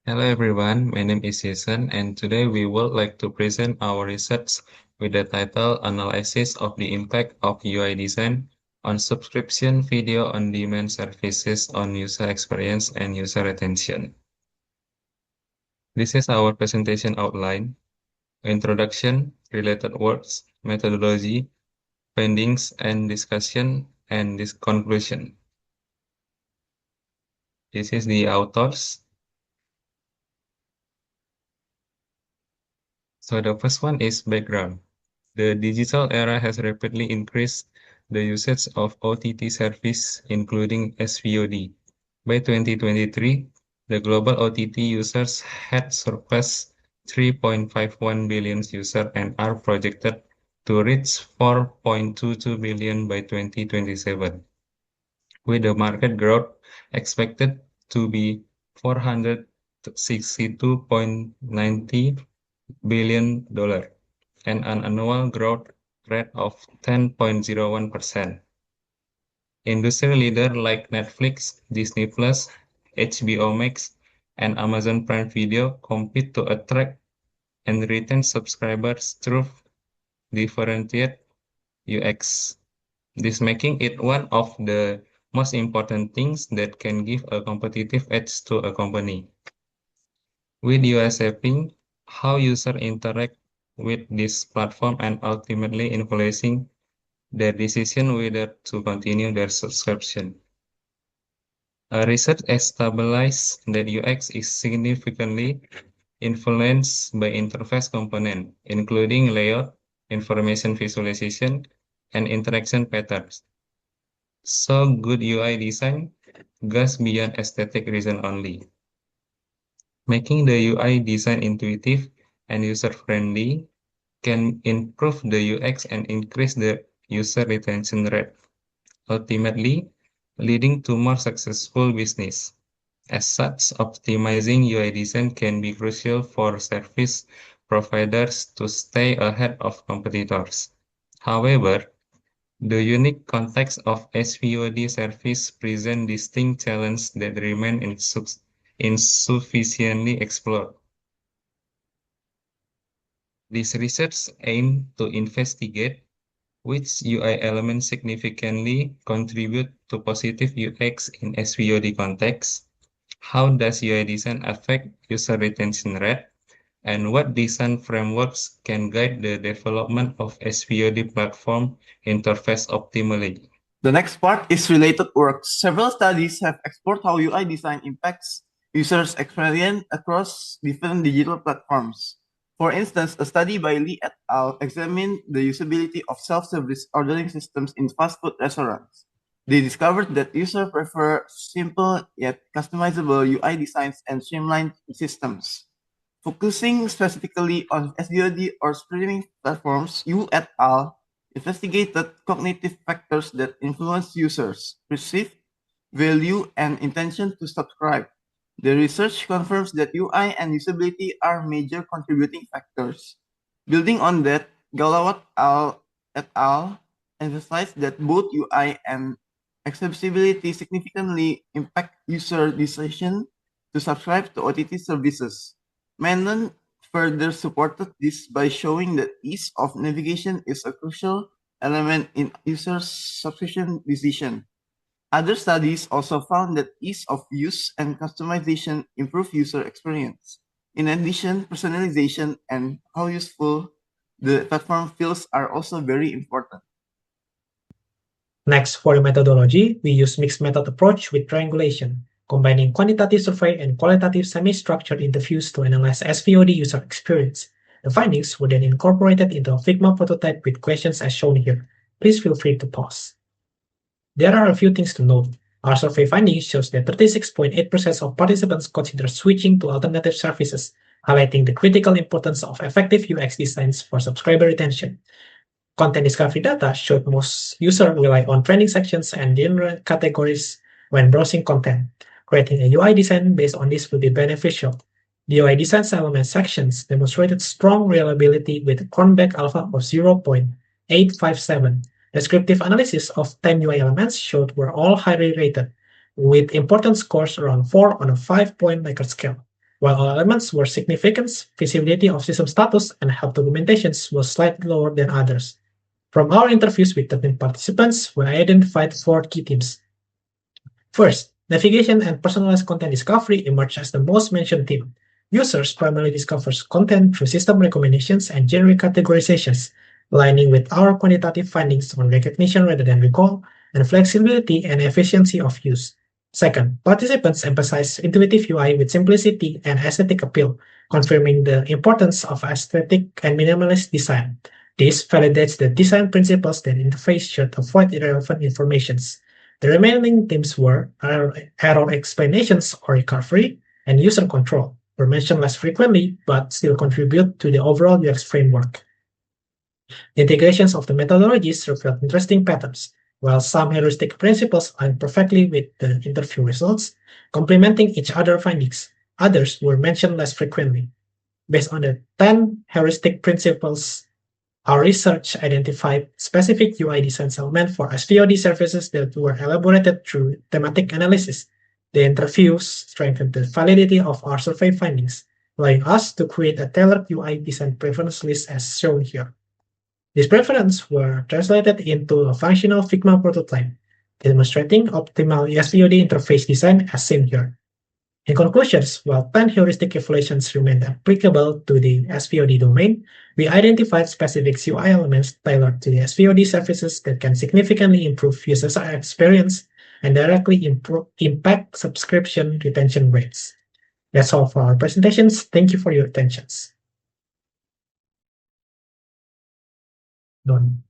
Hello everyone, my name is Jason and today we would like to present our research with the title Analysis of the Impact of UI Design on Subscription Video on Demand Services on User Experience and User Retention. This is our presentation outline, introduction, related works, methodology, findings and discussion, and this conclusion. This is the authors. So the first one is background. The digital era has rapidly increased the usage of OTT service, including SVOD. By 2023, the global OTT users had surpassed 3.51 billion users and are projected to reach 4.22 billion by 2027, with the market growth expected to be 462.90 billion dollar and an annual growth rate of 10.01%. Industry leaders like Netflix, Disney Plus, HBO Max, and Amazon Prime Video compete to attract and retain subscribers through differentiated UX. This making it one of the most important things that can give a competitive edge to a company. With UI shaping how users interact with this platform and ultimately influencing their decision whether to continue their subscription. Research established that UX is significantly influenced by interface components, including layout, information visualization, and interaction patterns. So good UI design goes beyond aesthetic reason only. Making the UI design intuitive and user-friendly can improve the UX and increase the user retention rate, ultimately leading to more successful business. As such, optimizing UI design can be crucial for service providers to stay ahead of competitors. However, the unique context of SVOD service presents distinct challenges that remain insufficiently explored. This research aims to investigate which UI elements significantly contribute to positive UX in SVOD context, how does UI design affect user retention rate, and what design frameworks can guide the development of SVOD platform interface optimally. The next part is related work. Several studies have explored how UI design impacts users' experience across different digital platforms. For instance, a study by Lee et al. Examined the usability of self-service ordering systems in fast food restaurants. They discovered that users prefer simple yet customizable UI designs and streamlined systems. Focusing specifically on SVOD or streaming platforms, Yu et al. Investigated cognitive factors that influence users' perceived value and intention to subscribe. The research confirms that UI and usability are major contributing factors. Building on that, Galawat et al. Emphasized that both UI and accessibility significantly impact user decision to subscribe to OTT services. Menon further supported this by showing that ease of navigation is a crucial element in users' subscription decision. Other studies also found that ease of use and customization improve user experience. In addition, personalization and how useful the platform feels are also very important. Next, for the methodology, we use mixed method approach with triangulation, combining quantitative survey and qualitative semi-structured interviews to analyze SVOD user experience. The findings were then incorporated into a Figma prototype with questions as shown here. Please feel free to pause. There are a few things to note. Our survey findings shows that 36.8% of participants consider switching to alternative services, highlighting the critical importance of effective UX designs for subscriber retention. Content discovery data showed most users rely on trending sections and genre categories when browsing content. Creating a UI design based on this will be beneficial. The UI design element sections demonstrated strong reliability with Cronbach alpha of 0.857. Descriptive analysis of 10 UI elements showed were all highly rated, with important scores around 4 on a 5-point Likert scale. While all elements were significant, visibility of system status and help documentations was slightly lower than others. From our interviews with 13 participants, we identified 4 key themes. First, navigation and personalized content discovery emerged as the most mentioned theme. Users primarily discover content through system recommendations and generic categorizations, aligning with our quantitative findings on recognition rather than recall, and flexibility and efficiency of use. Second, participants emphasized intuitive UI with simplicity and aesthetic appeal, confirming the importance of aesthetic and minimalist design. This validates the design principles that interface should avoid irrelevant informations. The remaining themes were error explanations or recovery and user control, were mentioned less frequently but still contribute to the overall UX framework. The integrations of the methodologies revealed interesting patterns. While some heuristic principles align perfectly with the interview results, complementing each other's findings, others were mentioned less frequently. Based on the 10 heuristic principles, our research identified specific UI design elements for SVOD services that were elaborated through thematic analysis. The interviews strengthened the validity of our survey findings, allowing us to create a tailored UI design preference list as shown here. These preferences were translated into a functional Figma prototype, demonstrating optimal SVOD interface design as seen here. In conclusions, while 10 heuristic evaluations remained applicable to the SVOD domain, we identified specific UI elements tailored to the SVOD services that can significantly improve user experience and directly impact subscription retention rates. That's all for our presentations. Thank you for your attention. Done.